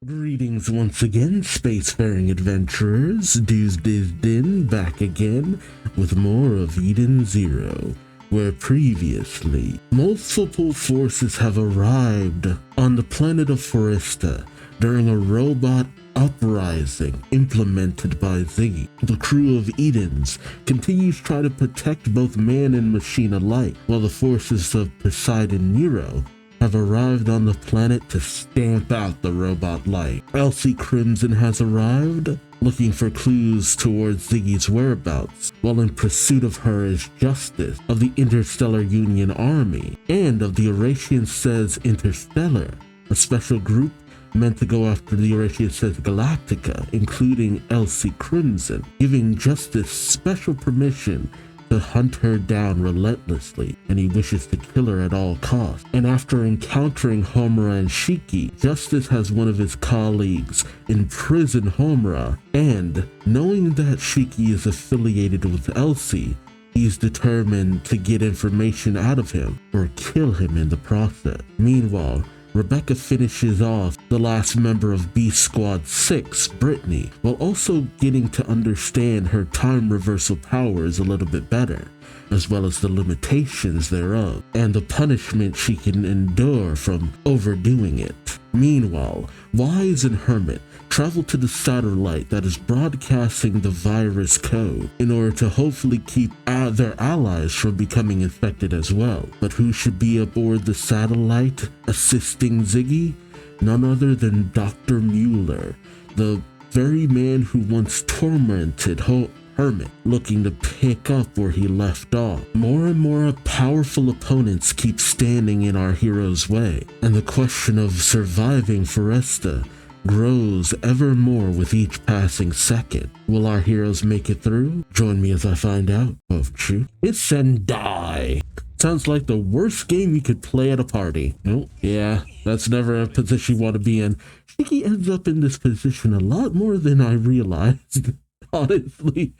Greetings once again, spacefaring adventurers. Duuz-Diz-Din back again with more of Eden Zero, where previously multiple forces have arrived on the planet of Foresta during a robot uprising implemented by Ziggy. The crew of Edens continues to try to protect both man and machine alike, while the forces of Poseidon Nero have arrived on the planet to stamp out the robot life. Elsie Crimson has arrived, looking for clues towards Ziggy's whereabouts, while in pursuit of her is Justice of the Interstellar Union Army and of the Eurasian Says Interstellar, a special group meant to go after the Eurasian Says Galactica, including Elsie Crimson, giving Justice special permission to hunt her down relentlessly, and he wishes to kill her at all costs. And after encountering Homura and Shiki, Justice has one of his colleagues imprison Homura, and knowing that Shiki is affiliated with Elsie, he's determined to get information out of him or kill him in the process. Meanwhile, Rebecca finishes off the last member of B Squad 6, Brittany, while also getting to understand her time reversal powers a little bit better, as well as the limitations thereof, and the punishment she can endure from overdoing it. Meanwhile, Wise and Hermit travel to the satellite that is broadcasting the virus code in order to hopefully keep their allies from becoming infected as well. But who should be aboard the satellite assisting Ziggy? None other than Dr. Mueller, the very man who once tormented Hermit, looking to pick up where he left off. More and more powerful opponents keep standing in our hero's way, and the question of surviving Foresta grows ever more with each passing second. Will our heroes make it through? Join me as I find out, won't you? It's and die. Sounds like the worst game you could play at a party. Oh, yeah, that's never a position you want to be in. Shiki ends up in this position a lot more than I realized, honestly.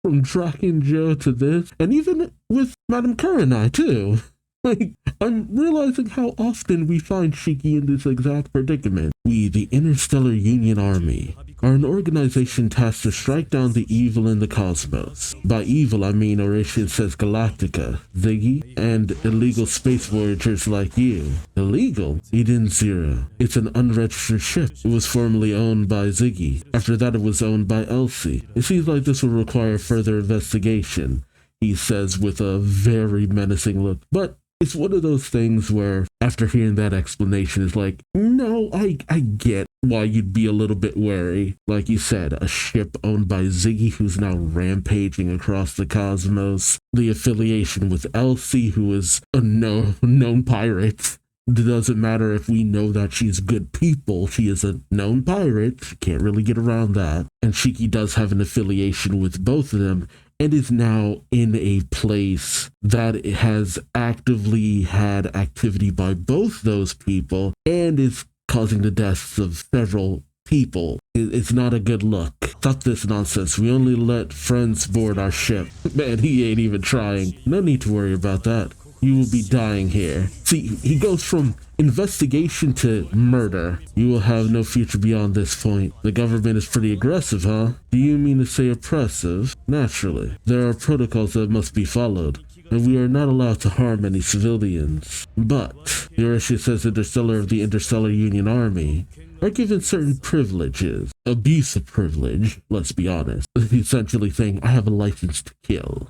From Dragon Joe to this, and even with Madame Kurenai too. Like, I'm realizing how often we find Shiki in this exact predicament. We, the Interstellar Union Army, are an organization tasked to strike down the evil in the cosmos. By evil, I mean Eurasian Says Galactica, Ziggy, and illegal space voyagers like you. Illegal? Eden Zero. It's an unregistered ship. It was formerly owned by Ziggy. After that, it was owned by Elsie. It seems like this will require further investigation, he says with a very menacing look. But it's one of those things where, after hearing that explanation, it's like, no, I get why you'd be a little bit wary. Like you said, a ship owned by Ziggy who's now rampaging across the cosmos. The affiliation with Elsie, who is a known pirate. It doesn't matter if we know that she's good people. She is a known pirate. Can't really get around that. And Shiki does have an affiliation with both of them, and is now in a place that has actively had activity by both those people and is causing the deaths of several people. It's not a good look. Stop this nonsense. We only let friends board our ship. Man, he ain't even trying. No need to worry about that. You will be dying here. See, he goes from investigation to murder. You will have no future beyond this point. The government is pretty aggressive, huh? Do you mean to say oppressive? Naturally. There are protocols that must be followed, and we are not allowed to harm any civilians. But the Eurasian Says Interstellar of the Interstellar Union Army are given certain privileges. Abuse of privilege, let's be honest. Essentially saying, I have a license to kill.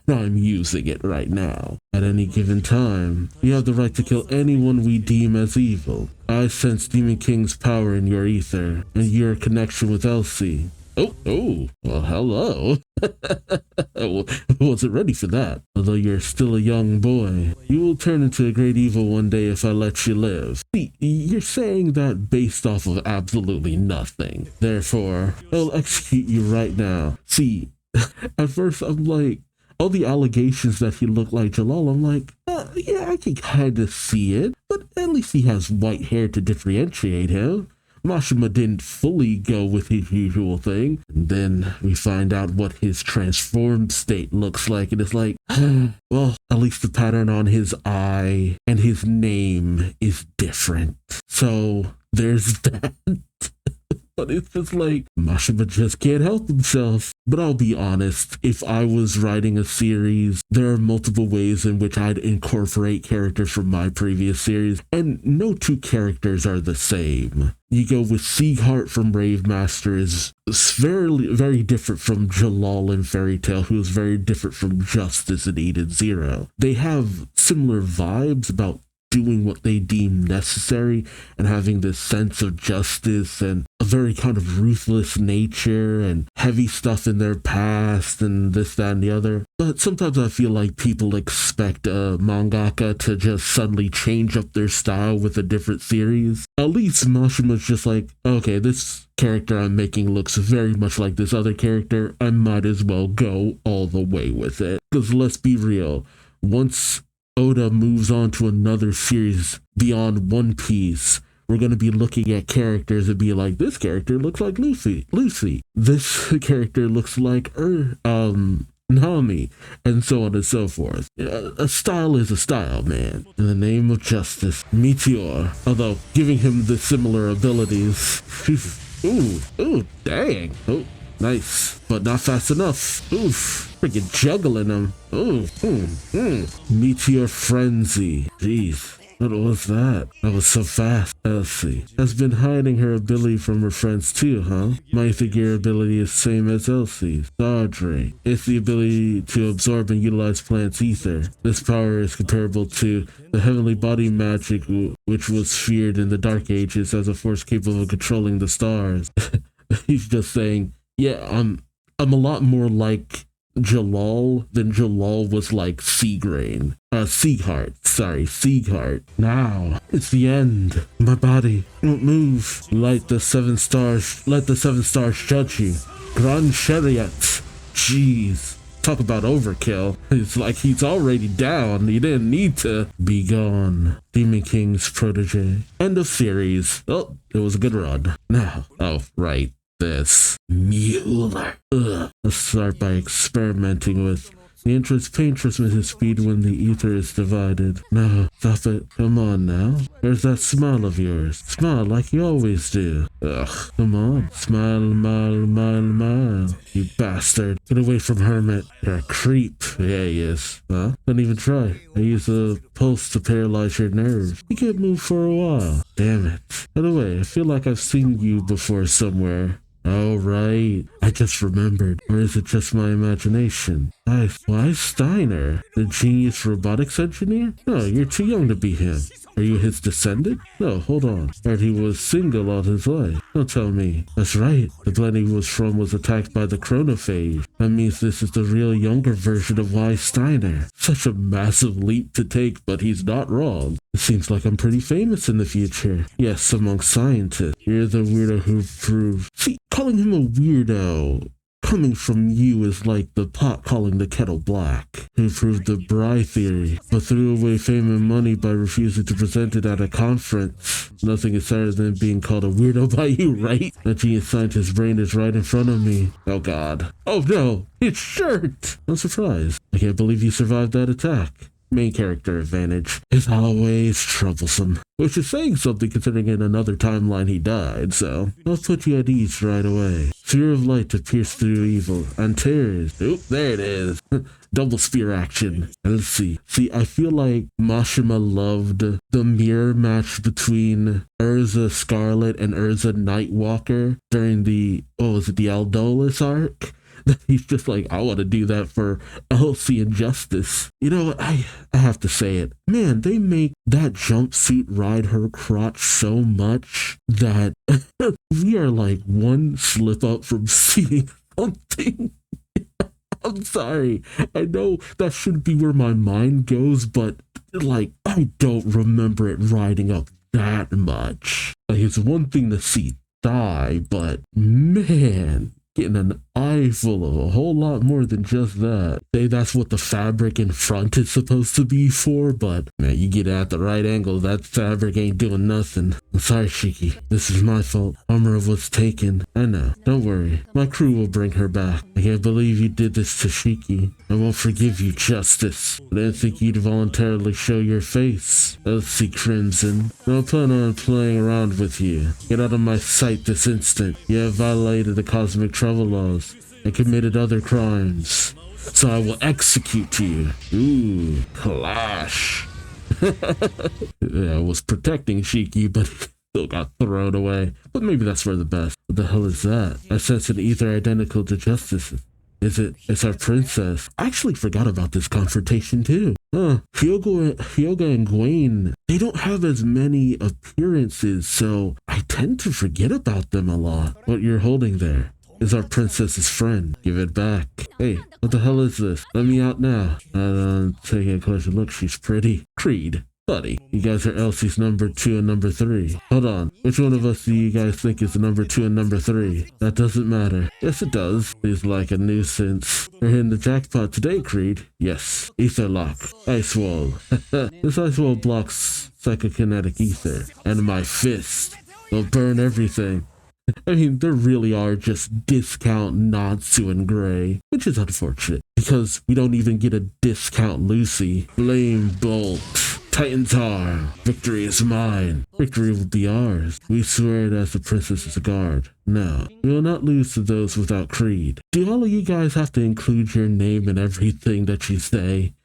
I'm using it right now. At any given time, you have the right to kill anyone we deem as evil. I sense Demon King's power in your ether, and your connection with Elsie. Oh, well, hello. Wasn't ready for that. Although you're still a young boy, you will turn into a great evil one day if I let you live. See, you're saying that based off of absolutely nothing. Therefore, I'll execute you right now. See, at first I'm like, all the allegations that he looked like Jalal, I'm like, yeah, I can kind of see it, but at least he has white hair to differentiate him. Mashima didn't fully go with his usual thing. And then we find out what his transformed state looks like, and it's like, well, at least the pattern on his eye and his name is different. So there's that. But it's just like, Mashima just can't help himself. But I'll be honest, if I was writing a series, there are multiple ways in which I'd incorporate characters from my previous series, and no two characters are the same. You go with Sieghart from Rave Master is very, very different from Jalal in Fairy Tail, who is very different from Justice in Eden Zero. They have similar vibes about doing what they deem necessary and having this sense of justice and a very kind of ruthless nature and heavy stuff in their past and this, that, and the other. But sometimes I feel like people expect a mangaka to just suddenly change up their style with a different series. At least Mashima's just like, okay, this character I'm making looks very much like this other character. I might as well go all the way with it. Because let's be real, once Oda moves on to another series beyond One Piece, we're going to be looking at characters and be like, this character looks like Lucy. This character looks like Nami, and so on and so forth. A style is a style, man. In the name of justice, Meteor, although giving him the similar abilities. Ooh, dang. Oh, nice, but not fast enough. Oof, freaking juggling him. Meteor Frenzy. Jeez. What was that? That was so fast. Elsie has been hiding her ability from her friends too, huh? Might think your ability is same as Elsie's. Stardrake. It's the ability to absorb and utilize plants' ether. This power is comparable to the heavenly body magic which was feared in the Dark Ages as a force capable of controlling the stars. He's just saying, yeah, I'm a lot more like Jalal than Jalal was like Sieghart. Now, it's the end. My body won't move. Let the seven stars judge you. Grand Chariot. Jeez. Talk about overkill. It's like he's already down. He didn't need to be gone. Demon King's protege. End of series. Oh, it was a good run. Now, oh, right. This Mueller. Let's start by experimenting with the entrance paint transmits speed when the ether is divided. No, stop it. Come on now. There's that smile of yours. Smile like you always do. Ugh, come on. Smile. You bastard. Get away from Hermit. You're a creep. Yeah, he is. Huh? Don't even try. I use a pulse to paralyze your nerves. You can't move for a while. Damn it. By the way, I feel like I've seen you before somewhere. Oh, right. I just remembered. Or is it just my imagination? Why Steiner? The genius robotics engineer? No, you're too young to be him. Are you his descendant? No, hold on. Heard he was single all his life. Don't tell me. That's right. The planet he was from was attacked by the chronophage. That means this is the real younger version of Y. Steiner. Such a massive leap to take, but he's not wrong. It seems like I'm pretty famous in the future. Yes, among scientists. You're the weirdo who proved... See, calling him a weirdo coming from you is like the pot calling the kettle black. Who proved the Bry theory, but threw away fame and money by refusing to present it at a conference. Nothing is sadder than being called a weirdo by you, right? That genius scientist's brain is right in front of me. Oh god. Oh no! His shirt! I'm surprised. I can't believe you survived that attack. Main character advantage is always troublesome, which is saying something considering in another timeline he died, so I'll put you at ease right away. Sphere of light to pierce through evil. Antares. Oop, there it is. Double spear action. Let's see. See, I feel like Mashima loved the mirror match between Urza Scarlet and Urza Nightwalker during the, the Aldolus arc. He's just like, I want to do that for Elsie and Justice. You know what? I have to say it. Man, they make that jumpsuit ride her crotch so much that we are like one slip up from seeing something. I'm sorry. I know that shouldn't be where my mind goes, but like, I don't remember it riding up that much. Like, it's one thing to see die, but man... getting an eye full of a whole lot more than just that. Say that's what the fabric in front is supposed to be for, but man, you get it at the right angle, that fabric ain't doing nothing. I'm sorry, Shiki. This is my fault. Armor was taken. I know. Don't worry. My crew will bring her back. I can't believe you did this to Shiki. I won't forgive you, Justice. I didn't think you'd voluntarily show your face. Elsie Crimson. I don't plan on playing around with you. Get out of my sight this instant. You have violated the cosmic travel laws and committed other crimes. So I will execute you. Ooh, clash. Yeah, I was protecting Shiki, but still got thrown away. But maybe that's for the best. What the hell is that? I sense an ether identical to Justice's. It's our princess. I actually forgot about this confrontation too. Hyoga and Gwen, they don't have as many appearances, so I tend to forget about them a lot. What you're holding there is our princess's friend. Give it back. Hey, what the hell is this? Let me out now. Taking a closer look, she's pretty. Creed. Buddy, you guys are Elsie's number 2 and number 3. Hold on, which one of us do you guys think is the number 2 and number 3? That doesn't matter. Yes, it does. He's like a nuisance. We're hitting the jackpot today, Creed. Yes. Ether lock. Ice wall. This ice wall blocks psychokinetic ether. And my fist will burn everything. I mean, there really are just discount Natsu and Gray, which is unfortunate, because we don't even get a discount Lucy. Flame Bolt. Titan's arm. Victory is mine. Victory will be ours. We swear it as the princess's guard. No, we will not lose to those without Creed. Do all of you guys have to include your name in everything that you say?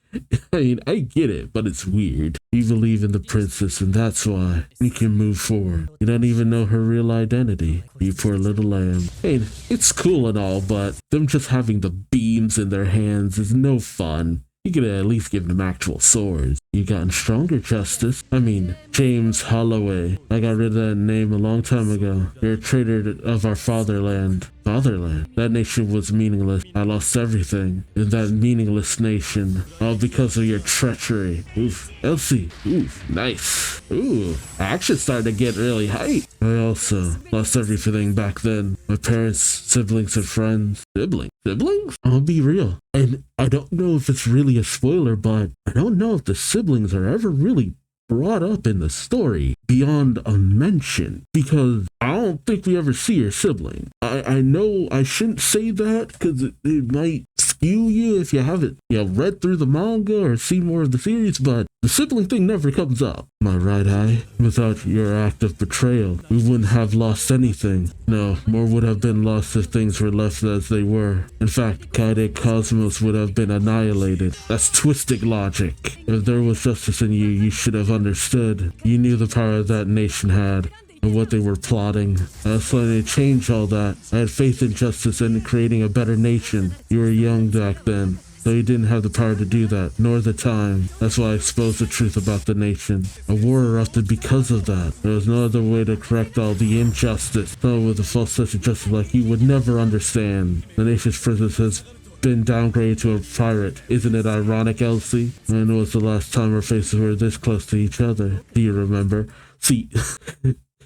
I mean, I get it, but it's weird. You believe in the princess, and that's why we can move forward. You don't even know her real identity. You poor little lamb. Hey, it's cool and all, but them just having the beams in their hands is no fun. You could at least give them actual swords. You gotten stronger, Justice. I mean, James Holloway. I got rid of that name a long time ago. You're a traitor of our fatherland. Fatherland? That nation was meaningless. I lost everything in that meaningless nation. All because of your treachery. Oof. Elsie. Oof. Nice. Ooh. Action started to get really hype. I also lost everything back then. My parents, siblings, and friends. Siblings? I'll be real. And I don't know if it's really a spoiler, but I don't know if the siblings are ever really brought up in the story beyond a mention, because I don't think we ever see her sibling. I know I shouldn't say that because it might skew you if you haven't read through the manga or seen more of the series, but the sibling thing never comes up. My right eye, without your act of betrayal, we wouldn't have lost anything. No, more would have been lost if things were left as they were. In fact, Kaide Cosmos would have been annihilated. That's twisted logic. If there was justice in you, you should have understood. You knew the power that nation had and what they were plotting. I was planning to change all that. I had faith in justice and in creating a better nation. You were young back then, so you didn't have the power to do that, nor the time. That's why I exposed the truth about the nation. A war erupted because of that. There was no other way to correct all the injustice. Someone with a false sense of justice like you would never understand. The nation's princess has been downgraded to a pirate. Isn't it ironic, Elsie? I know it's the last time our faces were this close to each other. Do you remember? See,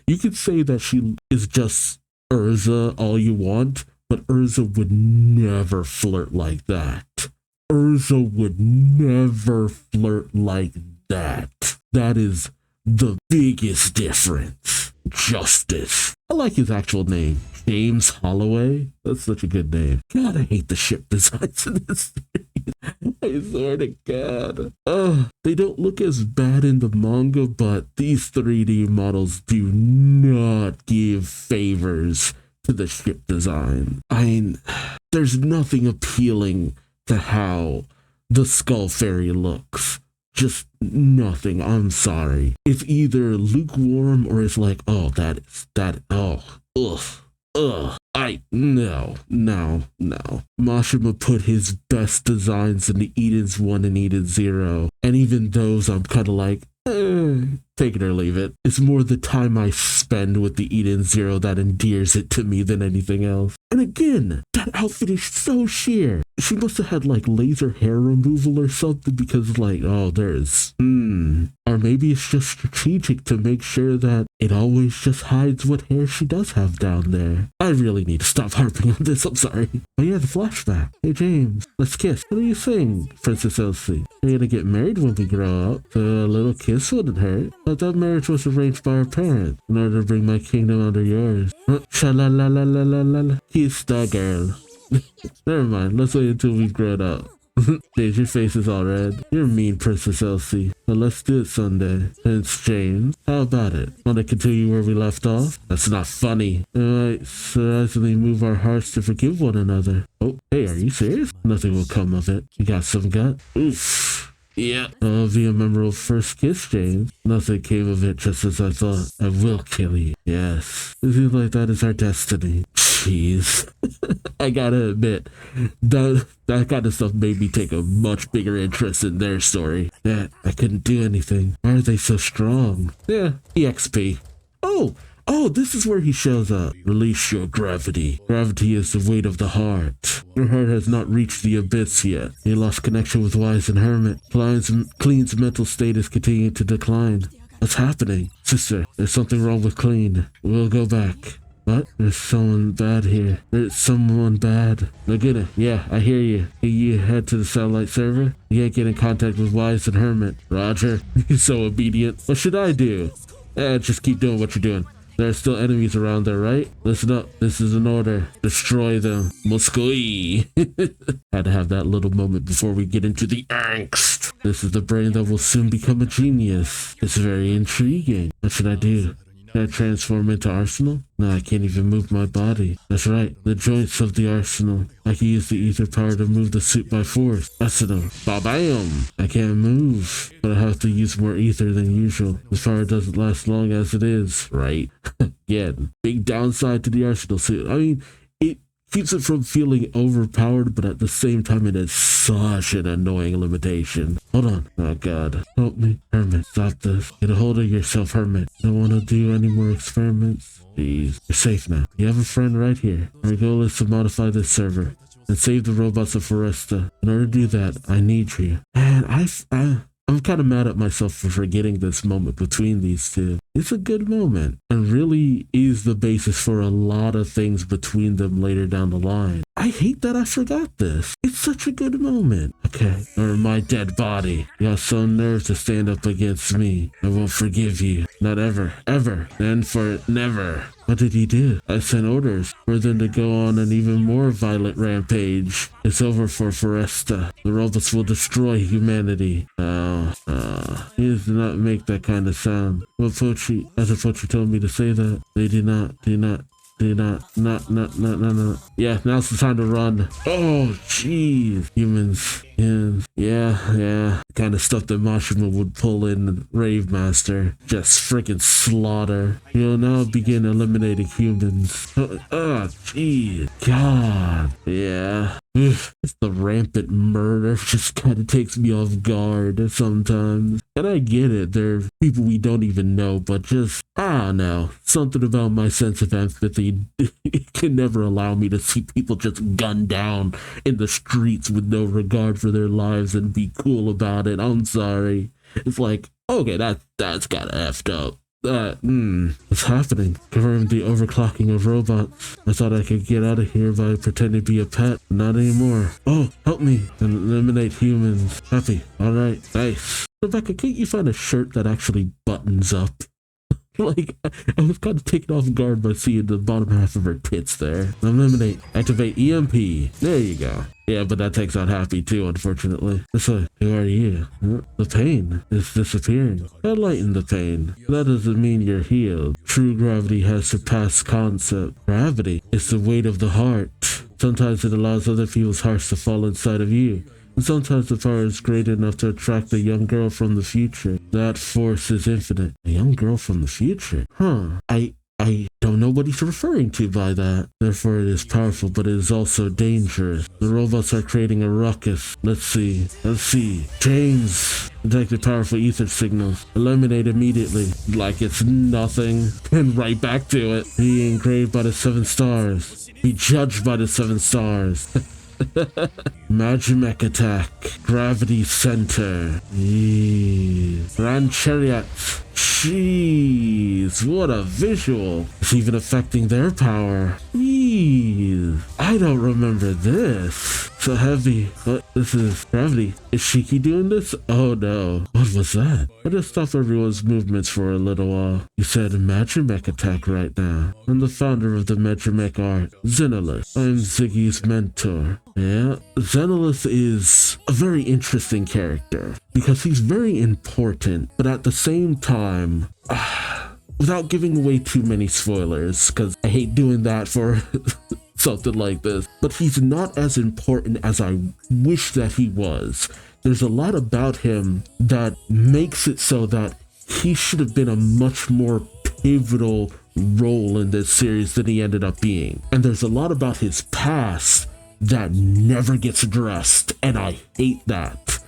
you could say that she is just Urza all you want, but Urza would never flirt like that. Urza would never flirt like that. That is the biggest difference. Justice. I like his actual name. James Holloway. That's such a good name. God, I hate the ship designs in this series. I swear to God. They don't look as bad in the manga, but these 3D models do not give favors to the ship design. I mean, there's nothing appealing to how the Skull Fairy looks. Just nothing. I'm sorry. It's either lukewarm or it's like, no. Mashima put his best designs into Eden's 1 and Eden 0. And even those I'm kind of like, take it or leave it. It's more the time I spend with the Eden 0 that endears it to me than anything else. And again, that outfit is so sheer. She must have had like laser hair removal or something, because like, there's our Or maybe it's just strategic to make sure that it always just hides what hair she does have down there. I really need to stop harping on this, I'm sorry. But yeah, the flashback. Hey James, let's kiss. What do you think, Princess Elsie? We're gonna get married when we grow up. So a little kiss wouldn't hurt. But that marriage was arranged by our parents in order to bring my kingdom under yours. Sha-la-la-la-la-la-la-la. Kiss that girl. Never mind, let's wait until we've grown up. James, your face is all red. You're mean, Princess Elsie. But let's do it Sunday. Prince James, how about it? Want to continue where we left off? That's not funny. Alright, surprisingly move our hearts to forgive one another. Oh, hey, are you serious? Nothing will come of it. You got some gut? Oof. Yeah. That'll be a memorable first kiss, James. Nothing came of it just as I thought. I will kill you. Yes. It seems like that is our destiny. Jeez. I gotta admit, that kind of stuff made me take a much bigger interest in their story. Yeah, I couldn't do anything. Why are they so strong? Yeah, EXP. Oh, this is where he shows up. Release your gravity. Gravity is the weight of the heart. Your heart has not reached the abyss yet. You lost connection with Wise and Hermit. Clean's mental state is continuing to decline. What's happening? Sister, there's something wrong with Clean. We'll go back. What? There's someone bad here. There's someone bad. Laguna, yeah, I hear you. Can you head to the satellite server? You can't get in contact with Wise and Hermit. Roger. You're so obedient. What should I do? Just keep doing what you're doing. There are still enemies around there, right? Listen up. This is an order. Destroy them. Muscoi. Had to have that little moment before we get into the angst. This is the brain that will soon become a genius. It's very intriguing. What should I do? Can I transform into Arsenal? No, I can't even move my body. That's right, the joints of the Arsenal. I can use the ether power to move the suit by force. Arsenal. Ba-bam! I can't move, but I have to use more ether than usual. The power doesn't last long as it is, right? Again, big downside to the Arsenal suit. I mean, it keeps it from feeling overpowered, but at the same time, it is such an annoying limitation. Hold on. Oh god. Help me. Hermit, stop this. Get a hold of yourself, Hermit. Don't want to do any more experiments. Jeez. You're safe now. You have a friend right here. Our goal is to modify this server and save the robots of Foresta. In order to do that, I need you. And I'm kind of mad at myself for forgetting this moment between these two. It's a good moment and really is the basis for a lot of things between them later down the line. I hate that I forgot this. It's such a good moment. Okay, or my dead body. You have some nerve to stand up against me. I won't forgive you. Not ever, ever. And for never. What did he do? I sent orders for them to go on an even more violent rampage. It's over for Foresta. The robots will destroy humanity. He does not make that kind of sound. What Pochi, as if Pochi told me to say that. They do not. Yeah, now's the time to run. Oh, jeez. Humans. Yeah. Kind of stuff that Mashima would pull in Rave Master. Just freaking slaughter. You'll now begin eliminating humans. Oh, jeez. God. Yeah. It's the rampant murder just kind of takes me off guard sometimes. And I get it, there are people we don't even know, but just, I don't know, something about my sense of empathy can never allow me to see people just gunned down in the streets with no regard for their lives and be cool about it. I'm sorry. It's like, okay, that's kind of effed up. What's happening? Confirmed the overclocking of robots. I thought I could get out of here by pretending to be a pet, but not anymore. Oh, help me and eliminate humans. Happy. Alright, nice. Rebecca, can't you find a shirt that actually buttons up? Like, I was kind of taken off guard by seeing the bottom half of her tits there. Eliminate. Activate EMP. There you go. Yeah, but that takes out Happy too, unfortunately. So, who are you? The pain is disappearing. I lighten the pain. That doesn't mean you're healed. True gravity has surpassed concept. Gravity is the weight of the heart. Sometimes it allows other people's hearts to fall inside of you. And sometimes the power is great enough to attract a young girl from the future. That force is infinite. A young girl from the future? Huh. I don't know what he's referring to by that. Therefore it is powerful, but it is also dangerous. The robots are creating a ruckus. Let's see. James! Detected powerful ether signals. Eliminate immediately. Like it's nothing. And right back to it. Be engraved by the 7 stars. Be judged by the 7 stars. Magimech attack. Gravity center. Grand chariot. Jeez, what a visual. It's even affecting their power. Jeez, I don't remember this. So heavy. What? This is gravity. Is Shiki doing this? Oh no. What was that? I just stopped everyone's movements for a little while. You said Magimech attack right now. I'm the founder of the Magimech art, Xenolith. I'm Ziggy's mentor. Yeah, Xenolith is a very interesting character because he's very important, but at the same time, without giving away too many spoilers, because I hate doing that for something like this, but he's not as important as I wish that he was. There's a lot about him that makes it so that he should have been a much more pivotal role in this series than he ended up being. And there's a lot about his past that never gets addressed, and I hate that,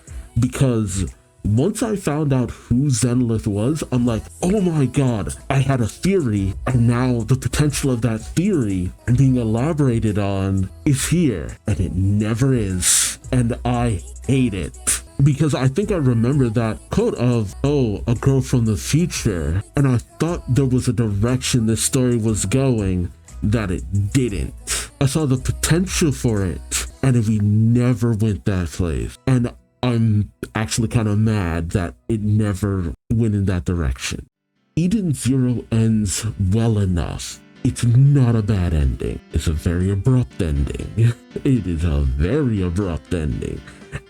because once I found out who Xenolith was, I'm like, oh my god, I had a theory, and now the potential of that theory and being elaborated on is here, and it never is, and I hate it. Because I think I remember that quote of, oh, a girl from the future, and I thought there was a direction this story was going that it didn't. I saw the potential for it, and we never went that place. And I'm actually kind of mad that it never went in that direction. Eden Zero ends well enough. It's not a bad ending. It's a very abrupt ending. It is a very abrupt ending.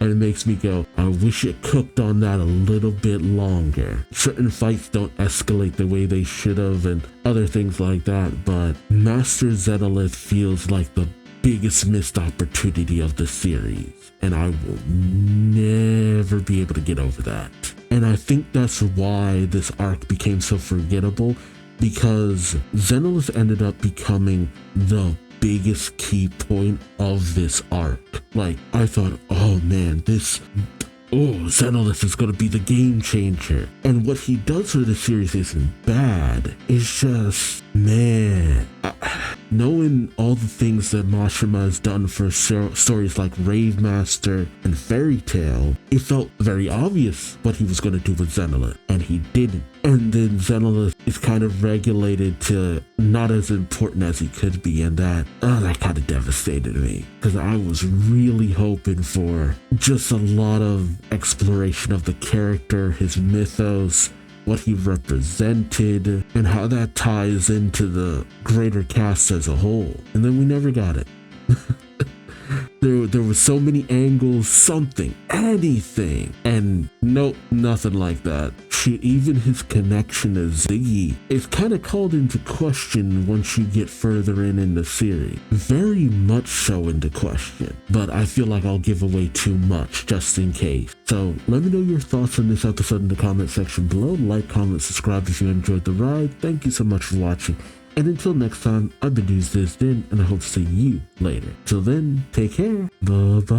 And it makes me go, I wish it cooked on that a little bit longer. Certain fights don't escalate the way they should have and other things like that, but Master Xenolith feels like the biggest missed opportunity of the series, and I will never be able to get over that. And I think that's why this arc became so forgettable, because Xenolith ended up becoming the biggest key point of this arc. Like, I thought, oh man, Xenolith is going to be the game changer. And what he does for the series isn't bad. It's just, man, knowing all the things that Mashima has done for stories like Rave Master and Fairy Tail, it felt very obvious what he was going to do with Xenolith, and he didn't. And then Xenolith is kind of regulated to not as important as he could be, and that kind of devastated me, because I was really hoping for just a lot of exploration of the character, his mythos, what he represented, and how that ties into the greater cast as a whole. And then we never got it. There were so many angles, something, anything, and nope, nothing like that. Shoot, even his connection to Ziggy is kind of called into question once you get further in the series. Very much so into question, but I feel like I'll give away too much just in case. So let me know your thoughts on this episode in the comment section below. Like, comment, subscribe if you enjoyed the ride. Thank you so much for watching. And until next time, I've been Duuz-Diz-Din, and I hope to see you later. Till then, take care. Bye-bye.